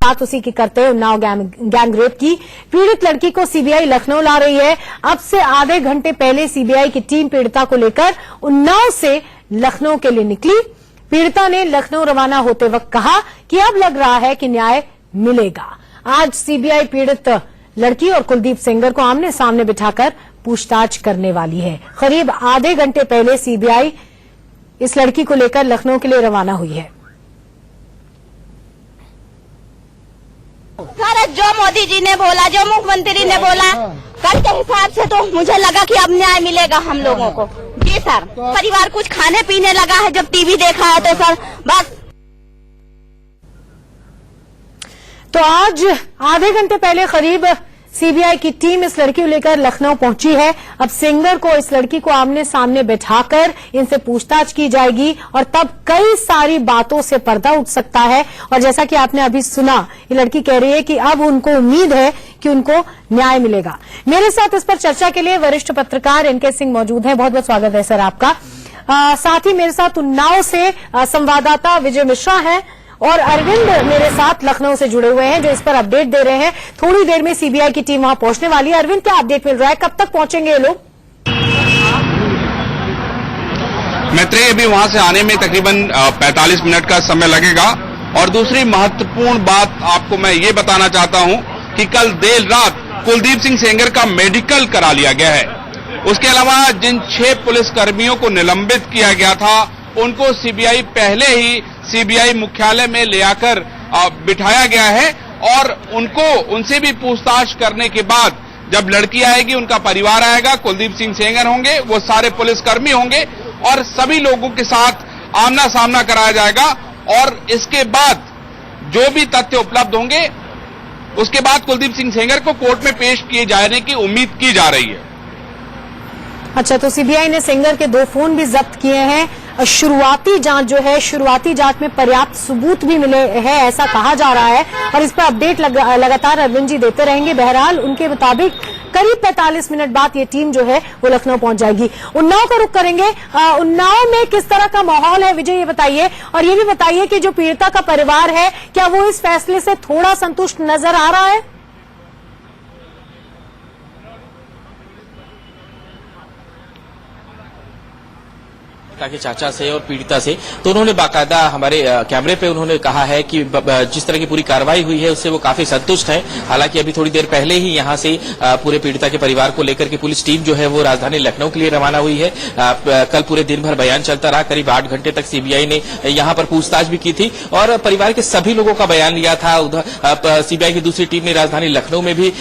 बात उसी की करते हैं उन्नाव गैंग रेप की। पीड़ित लड़की को सीबीआई लखनऊ ला रही है। अब से आधे घंटे पहले सीबीआई की टीम पीड़िता को लेकर उन्नाव से लखनऊ के लिए निकली। पीड़िता ने लखनऊ रवाना होते वक्त कहा कि अब लग रहा है कि न्याय मिलेगा। आज सीबीआई पीड़ित लड़की और कुलदीप सेंगर को आमने सामने बिठाकर पूछताछ करने वाली है। करीब आधे घंटे पहले सीबीआई इस लड़की को लेकर लखनऊ के लिए रवाना हुई है। सर, जो मोदी जी ने बोला, जो मुख्यमंत्री ने बोला, कल के हिसाब से तो मुझे लगा कि अब न्याय मिलेगा हम लोगों को। जी सर, परिवार कुछ खाने पीने लगा है जब टीवी देखा है तो सर बस। तो आज आधे घंटे पहले करीब सीबीआई की टीम इस लड़की को लेकर लखनऊ पहुंची है। अब सेंगर को, इस लड़की को आमने सामने बैठाकर इनसे पूछताछ की जाएगी और तब कई सारी बातों से पर्दा उठ सकता है। और जैसा कि आपने अभी सुना, ये लड़की कह रही है कि अब उनको उम्मीद है कि उनको न्याय मिलेगा। मेरे साथ इस पर चर्चा के लिए वरिष्ठ पत्रकार एनके सिंह मौजूद हैं। बहुत बहुत स्वागत है सर आपका। साथ ही मेरे साथ उन्नाव से संवाददाता विजय मिश्रा हैं और अरविंद मेरे साथ लखनऊ से जुड़े हुए हैं जो इस पर अपडेट दे रहे हैं। थोड़ी देर में सीबीआई की टीम वहां पहुंचने वाली है। अरविंद, क्या अपडेट मिल रहा है? कब तक पहुंचेंगे ये लोग? मैत्रेय, अभी वहां से आने में तकरीबन 45 मिनट का समय लगेगा। और दूसरी महत्वपूर्ण बात आपको मैं ये बताना चाहता हूं कि कल देर रात कुलदीप सिंह सेंगर का मेडिकल करा लिया गया है। उसके अलावा जिन 6 पुलिसकर्मियों को निलंबित किया गया था उनको सीबीआई पहले ही सीबीआई मुख्यालय में ले आकर बिठाया गया है और उनसे भी पूछताछ करने के बाद जब लड़की आएगी, उनका परिवार आएगा, कुलदीप सिंह सेंगर होंगे, वो सारे पुलिसकर्मी होंगे और सभी लोगों के साथ आमना सामना कराया जाएगा। और इसके बाद जो भी तथ्य उपलब्ध होंगे उसके बाद कुलदीप सिंह सेंगर को कोर्ट में पेश किए जाने की उम्मीद की जा रही है। अच्छा, तो सीबीआई ने सेंगर के 2 फोन भी जब्त किए हैं। शुरुआती जांच जो है, शुरुआती जांच में पर्याप्त सबूत भी मिले हैं, ऐसा कहा जा रहा है और इस पर अपडेट लगातार अरविंद जी देते रहेंगे। बहरहाल उनके मुताबिक करीब 45 मिनट बाद ये टीम जो है वो लखनऊ पहुंच जाएगी। उन्नाव का रुख करेंगे। उन्नाव में किस तरह का माहौल है विजय, ये बताइए। और ये भी बताइए कि जो पीड़िता का परिवार है, क्या वो इस फैसले से थोड़ा संतुष्ट नजर आ रहा है? के चाचा से और पीड़िता से तो उन्होंने बाकायदा हमारे कैमरे पे उन्होंने कहा है कि जिस तरह की पूरी कार्रवाई हुई है उससे वो काफी संतुष्ट हैं। हालांकि अभी थोड़ी देर पहले ही यहां से पूरे पीड़िता के परिवार को लेकर के पुलिस टीम जो है वो राजधानी लखनऊ के लिए रवाना हुई है। कल पूरे दिन भर बयान चलता रहा। करीब 8 घंटे तक सीबीआई ने यहां पर पूछताछ भी की थी और परिवार के सभी लोगों का बयान लिया था। उधर सीबीआई की दूसरी टीम ने राजधानी लखनऊ में भी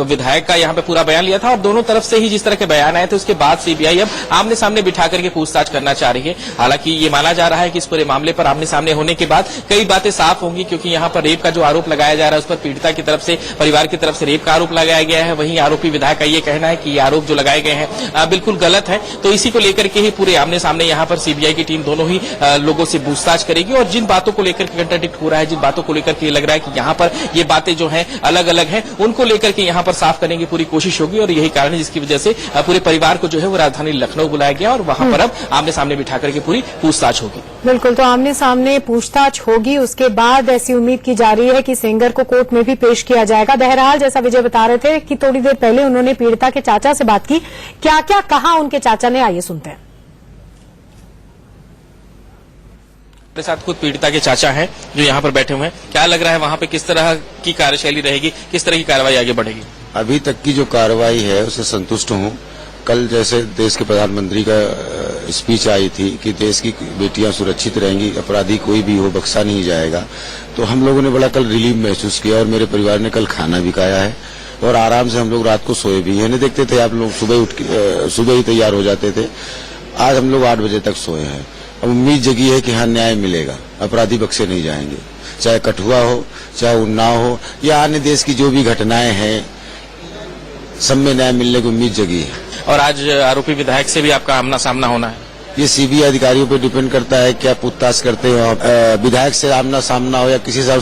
विधायक का यहाँ पे पूरा बयान लिया था और दोनों तरफ से ही जिस तरह के बयान आए थे उसके बाद सीबीआई अब आमने सामने बिठा करके पूछताछ करना चाह रही है। हालांकि ये माना जा रहा है कि इस पूरे मामले पर आमने सामने होने के बाद कई बातें साफ होंगी, क्योंकि यहाँ पर रेप का जो आरोप लगाया जा रहा है उस पर पीड़िता की तरफ से, परिवार की तरफ से रेप का आरोप लगाया गया है। वहीं आरोपी विधायक का ये कहना है कि ये आरोप जो लगाए गए हैं बिल्कुल गलत है। तो इसी को लेकर के ही पूरे आमने सामने यहाँ पर सीबीआई की टीम दोनों ही लोगों से पूछताछ करेगी और जिन बातों को लेकर के कंट्राडिक्ट हो रहा है, जिन बातों को लेकर के लग रहा है कि यहाँ पर ये बातें जो है अलग अलग है, उनको लेकर के यहाँ पर साफ करने की पूरी कोशिश होगी। और यही कारण है जिसकी वजह से पूरे परिवार को जो है वो राजधानी लखनऊ बुलाया गया और वहां पर अब आमने सामने बिठा करके पूरी पूछताछ होगी। बिल्कुल, तो आमने सामने पूछताछ होगी। उसके बाद ऐसी उम्मीद की जा रही है कि सेंगर को कोर्ट में भी पेश किया जाएगा। बहरहाल जैसा विजय बता रहे थे कि थोड़ी देर पहले उन्होंने पीड़िता के चाचा से बात की। क्या क्या कहा उनके चाचा ने, आइए सुनते हैं। मेरे साथ खुद पीड़िता के चाचा हैं जो यहाँ पर बैठे हुए हैं। क्या लग रहा है वहाँ पे किस तरह की कार्यशैली रहेगी, किस तरह की कार्रवाई आगे बढ़ेगी? अभी तक की जो कार्रवाई है उससे संतुष्ट हूँ। कल जैसे देश के प्रधानमंत्री का स्पीच आई थी कि देश की बेटियां सुरक्षित रहेंगी, अपराधी कोई भी हो बख्शा नहीं जाएगा, तो हम लोगों ने बड़ा कल रिलीफ महसूस किया और मेरे परिवार ने कल खाना भी खाया है और आराम से हम लोग रात को सोए भी हैं। नहीं देखते थे आप लोग सुबह ही तैयार हो जाते थे। आज हम लोग 8 बजे तक सोए हैं। अब उम्मीद जगी है कि हाँ न्याय मिलेगा, अपराधी बख्शे नहीं जाएंगे, चाहे कठुआ हो, चाहे उन्नाव हो या अन्य देश की जो भी घटनाएं हैं, सब में न्याय मिलने की उम्मीद जगी है। और आज आरोपी विधायक से भी आपका आमना सामना होना है। ये सीबीआई अधिकारियों पे डिपेंड करता है क्या पूछताछ करते हो। विधायक से आमना सामना हो या किसी से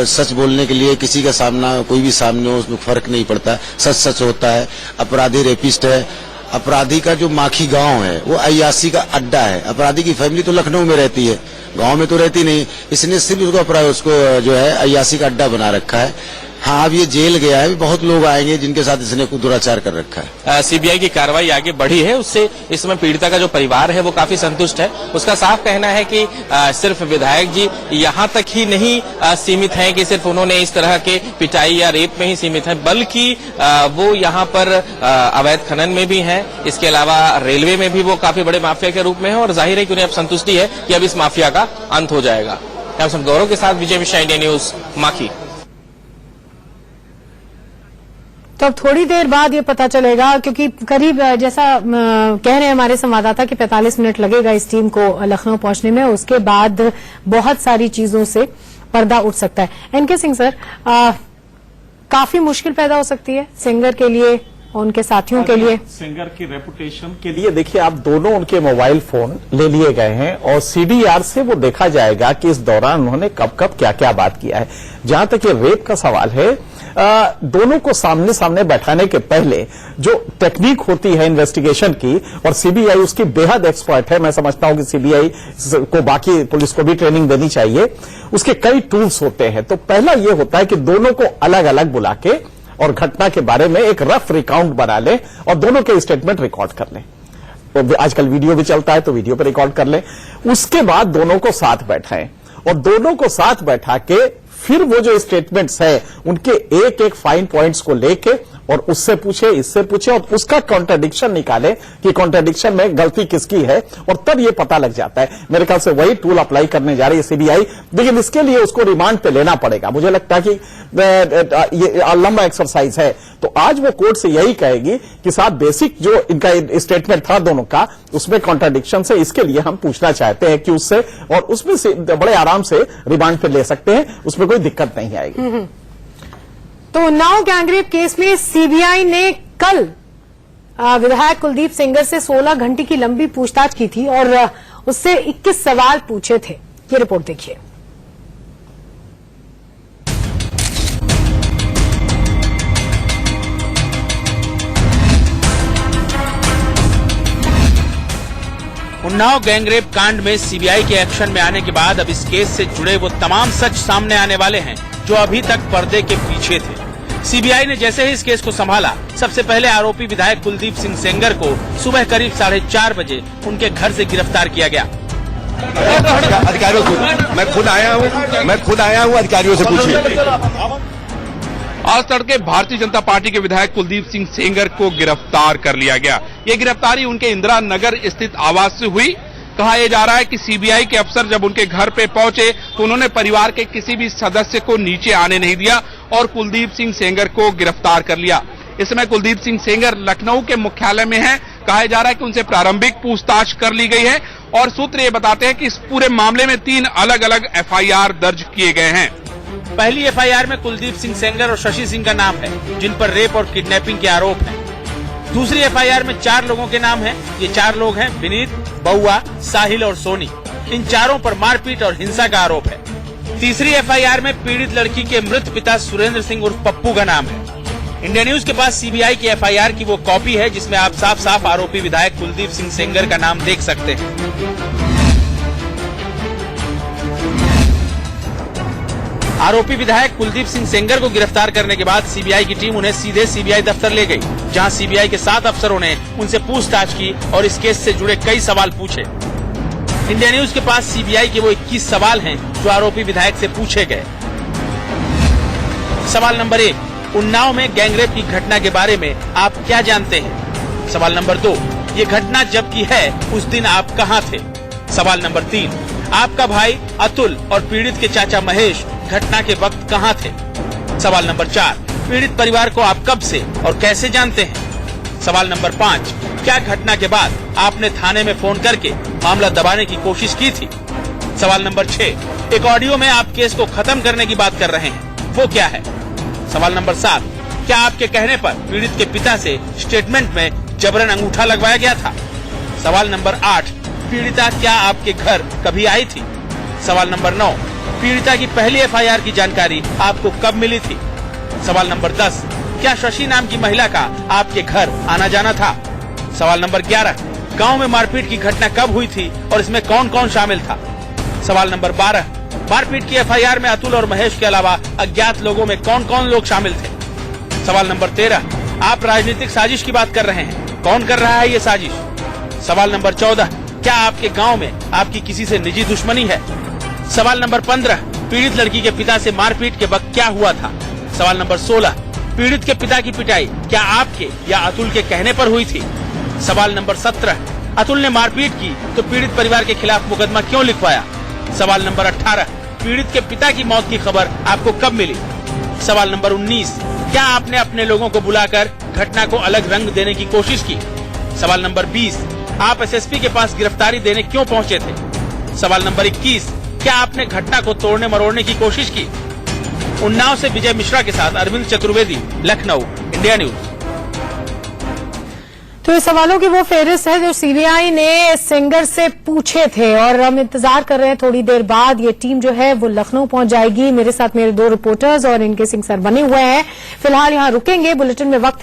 सच बोलने के लिए किसी का सामना, कोई भी सामने हो, उसमें फर्क नहीं पड़ता। सच होता है। अपराधी रेपिस्ट है, अपराधी का जो माखी गांव है वो अय्यासी का अड्डा है। अपराधी की फैमिली तो लखनऊ में रहती है, गांव में तो रहती नहीं, इसने सिर्फ उसको जो है अय्यासी का अड्डा बना रखा है। हाँ, अब ये जेल गया है, बहुत लोग आएंगे जिनके साथ इसने दुराचार कर रखा है। सीबीआई की कार्रवाई आगे बढ़ी है, उससे इस समय पीड़िता का जो परिवार है वो काफी संतुष्ट है। उसका साफ कहना है कि सिर्फ विधायक जी यहाँ तक ही नहीं सीमित हैं कि सिर्फ उन्होंने इस तरह के पिटाई या रेप में ही सीमित है, बल्कि वो यहाँ पर अवैध खनन में भी हैं। इसके अलावा रेलवे में भी वो काफी बड़े माफिया के रूप में है और जाहिर है कि उन्हें अब संतुष्टि है कि अब इस माफिया का अंत हो जाएगा। गौरव के साथ विजय मिश्रा, इंडिया न्यूज, माखी। तो अब थोड़ी देर बाद ये पता चलेगा, क्योंकि करीब जैसा कह रहे हैं हमारे संवाददाता कि 45 मिनट लगेगा इस टीम को लखनऊ पहुंचने में। उसके बाद बहुत सारी चीजों से पर्दा उठ सकता है। एनके सिंह सर, काफी मुश्किल पैदा हो सकती है सेंगर के लिए और उनके साथियों के लिए। सेंगर की रेपुटेशन के लिए देखिए, आप दोनों उनके मोबाइल फोन ले लिए गए हैं और सीडीआर से वो देखा जाएगा कि इस दौरान उन्होंने कब कब क्या क्या बात किया है। जहां तक ये रेप का सवाल है, दोनों को सामने सामने बैठाने के पहले जो टेक्निक होती है इन्वेस्टिगेशन की, और सीबीआई उसकी बेहद एक्सपर्ट है। मैं समझता हूं कि सीबीआई को, बाकी पुलिस को भी ट्रेनिंग देनी चाहिए। उसके कई टूल्स होते हैं। तो पहला ये होता है कि दोनों को अलग अलग बुला के और घटना के बारे में एक रफ रिकाउंट बना लें और दोनों के स्टेटमेंट रिकॉर्ड कर लें। तो आजकल वीडियो भी चलता है तो वीडियो पे रिकॉर्ड कर लें। उसके बाद दोनों को साथ बैठाएं और दोनों को साथ बैठा के फिर वो जो स्टेटमेंट्स है उनके एक एक फाइन पॉइंट्स को लेके और उससे पूछे, इससे पूछे और उसका कॉन्ट्राडिक्शन निकाले कि कॉन्ट्राडिक्शन में गलती किसकी है, और तब ये पता लग जाता है। मेरे ख्याल से वही टूल अप्लाई करने जा रही है सीबीआई, लेकिन इसके लिए उसको रिमांड पे लेना पड़ेगा। मुझे लगता है कि ये लंबा एक्सरसाइज है। तो आज वो कोर्ट से यही कहेगी कि साहब बेसिक जो इनका स्टेटमेंट था दोनों का, उसमें कॉन्ट्राडिक्शन से, इसके लिए हम पूछना चाहते हैं कि उससे, और उसमें से बड़े आराम से रिमांड पे ले सकते हैं, उसमें कोई दिक्कत नहीं आएगी। तो उन्नाव गैंगरेप केस में सीबीआई ने कल विधायक कुलदीप सेंगर से 16 घंटे की लंबी पूछताछ की थी और उससे 21 सवाल पूछे थे। ये रिपोर्ट देखिए। उन्नाव गैंगरेप कांड में सीबीआई के एक्शन में आने के बाद अब इस केस से जुड़े वो तमाम सच सामने आने वाले हैं जो अभी तक पर्दे के पीछे थे। सीबीआई ने जैसे ही इस केस को संभाला, सबसे पहले आरोपी विधायक कुलदीप सिंह सेंगर को सुबह करीब 4:30 बजे उनके घर से गिरफ्तार किया गया। अधिकारियों से मैं खुद आया हूँ, अधिकारियों से पूछिए। आज तड़के भारतीय जनता पार्टी के विधायक कुलदीप सिंह सेंगर को गिरफ्तार कर लिया गया। ये गिरफ्तारी उनके इंदिरा नगर स्थित आवास से हुई। कहा यह जा रहा है कि सीबीआई के अफसर जब उनके घर पे पहुंचे तो उन्होंने परिवार के किसी भी सदस्य को नीचे आने नहीं दिया और कुलदीप सिंह सेंगर को गिरफ्तार कर लिया। इस समय कुलदीप सिंह सेंगर लखनऊ के मुख्यालय में हैं। कहा जा रहा है कि उनसे प्रारंभिक पूछताछ कर ली गई है और सूत्र ये बताते हैं कि इस पूरे मामले में 3 अलग अलग एफआईआर दर्ज किए गए हैं। पहली एफआईआर में कुलदीप सिंह सेंगर और शशि सिंह का नाम है, जिन पर रेप और किडनैपिंग के आरोप हैं। दूसरी एफआईआर में 4 लोगों के नाम हैं। ये 4 लोग हैं विनीत, बउआ, साहिल और सोनी। इन चारों पर मारपीट और हिंसा का आरोप है। तीसरी एफआईआर में पीड़ित लड़की के मृत पिता सुरेंद्र सिंह उर्फ पप्पू का नाम है। इंडिया न्यूज के पास सीबीआई की एफआईआर की वो कॉपी है जिसमें आप साफ साफ आरोपी विधायक कुलदीप सिंह सेंगर का नाम देख सकते हैं। आरोपी विधायक कुलदीप सिंह सेंगर को गिरफ्तार करने के बाद सीबीआई की टीम उन्हें सीधे सीबीआई दफ्तर ले गई, जहां सीबीआई के 7 अफसरों ने उनसे पूछताछ की और इस केस से जुड़े कई सवाल पूछे। इंडिया न्यूज के पास सीबीआई के वो 21 सवाल हैं जो आरोपी विधायक से पूछे गए। सवाल नंबर 1, उन्नाव में गैंगरेप की घटना के बारे में आप क्या जानते हैं? सवाल नंबर 2, ये घटना जब की है उस दिन आप कहाँ थे? सवाल नंबर 3, आपका भाई अतुल और पीड़ित के चाचा महेश घटना के वक्त कहाँ थे? सवाल नंबर 4, पीड़ित परिवार को आप कब से और कैसे जानते हैं? सवाल नंबर 5, क्या घटना के बाद आपने थाने में फोन करके मामला दबाने की कोशिश की थी? सवाल नंबर 6, एक ऑडियो में आप केस को खत्म करने की बात कर रहे हैं, वो क्या है? सवाल नंबर 7, क्या आपके कहने पर पीड़ित के पिता से स्टेटमेंट में जबरन अंगूठा लगवाया गया था? सवाल नंबर 8, पीड़िता क्या आपके घर कभी आई थी? सवाल नंबर 9, पीड़िता की पहली एफआईआर की जानकारी आपको कब मिली थी? सवाल नंबर 10, क्या शशि नाम की महिला का आपके घर आना जाना था? सवाल नंबर 11, गांव में मारपीट की घटना कब हुई थी और इसमें कौन कौन शामिल था? सवाल नंबर 12, मारपीट की एफआईआर में अतुल और महेश के अलावा अज्ञात लोगों में कौन कौन लोग शामिल थे? सवाल नंबर 13, आप राजनीतिक साजिश की बात कर रहे हैं, कौन कर रहा है ये साजिश? सवाल नंबर 14, क्या आपके गांव में आपकी किसी से निजी दुश्मनी है? सवाल नंबर 15, पीड़ित लड़की के पिता से मारपीट के वक्त क्या हुआ था? सवाल नंबर 16, पीड़ित के पिता की पिटाई क्या आपके या अतुल के कहने पर हुई थी? सवाल नंबर 17, अतुल ने मारपीट की तो पीड़ित परिवार के खिलाफ मुकदमा क्यों लिखवाया? सवाल नंबर 18, पीड़ित के पिता की मौत की खबर आपको कब मिली? सवाल नंबर 19, क्या आपने अपने लोगों को बुलाकर घटना को अलग रंग देने की कोशिश की? सवाल नंबर 20, आप एसएसपी के पास गिरफ्तारी देने क्यों पहुंचे थे? सवाल नंबर 21, क्या आपने घटना को तोड़ने मरोड़ने की कोशिश की? उन्नाव से विजय मिश्रा के साथ अरविंद चतुर्वेदी, लखनऊ, इंडिया न्यूज। तो इस सवालों की वो फेहरिस्त है जो सीबीआई ने सेंगर से पूछे थे और हम इंतजार कर रहे हैं थोड़ी देर बाद ये टीम जो है वो लखनऊ पहुंच जाएगी। मेरे साथ मेरे 2 रिपोर्टर्स और इनके सिंह सर बने हुए हैं। फिलहाल यहां रुकेंगे, बुलेटिन में वक्त